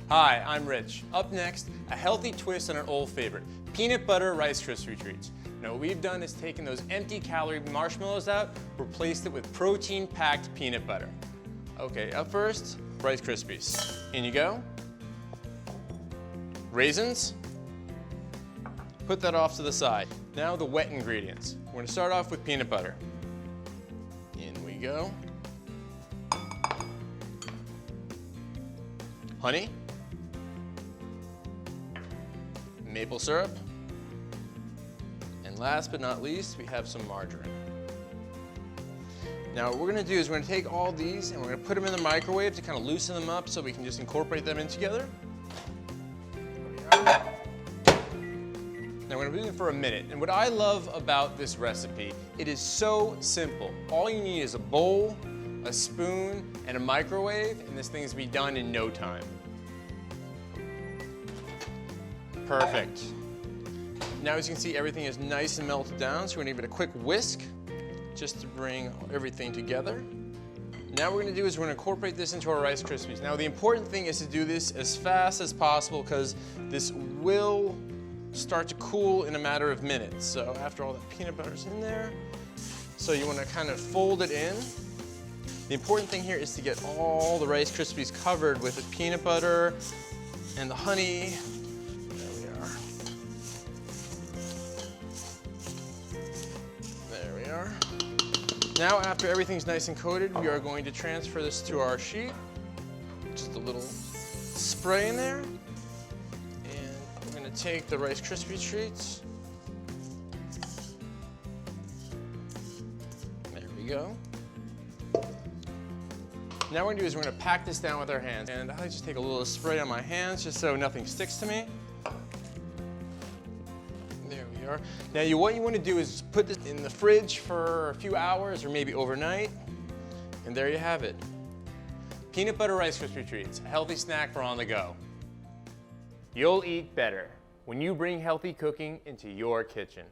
Hi, I'm Rich. Up next, a healthy twist on an old favorite, peanut butter Rice Krispie treats. Now what we've done is taken those empty calorie marshmallows out, replaced it with protein-packed peanut butter. Okay, up first, Rice Krispies. In you go. Raisins. Put that off to the side. Now the wet ingredients. We're gonna start off with peanut butter. In we go. Honey. Maple syrup. And last but not least, we have some margarine. Now what we're gonna do is we're gonna take all these and we're gonna put them in the microwave to kind of loosen them up so we can just incorporate them in together. There we are. Now we're gonna do them for a minute. And what I love about this recipe, it is so simple. All you need is a bowl, a spoon, and a microwave, and this thing is to be done in no time. Perfect. Now as you can see, everything is nice and melted down, so we're gonna give it a quick whisk just to bring everything together. Now what we're gonna do is we're gonna incorporate this into our Rice Krispies. Now the important thing is to do this as fast as possible because this will start to cool in a matter of minutes. So after all that peanut butter's in there, so you wanna kind of fold it in. The important thing here is to get all the Rice Krispies covered with the peanut butter and the honey. Now after everything's nice and coated, we are going to transfer this to our sheet. Just a little spray in there. And we're going to take the Rice Krispie treats. There we go. Now what we're going to do is we're going to pack this down with our hands. And I just take a little spray on my hands just so nothing sticks to me. Now what you want to do is put this in the fridge for a few hours or maybe overnight, and there you have it. Peanut butter Rice Krispie treats, a healthy snack for on the go. You'll eat better when you bring healthy cooking into your kitchen.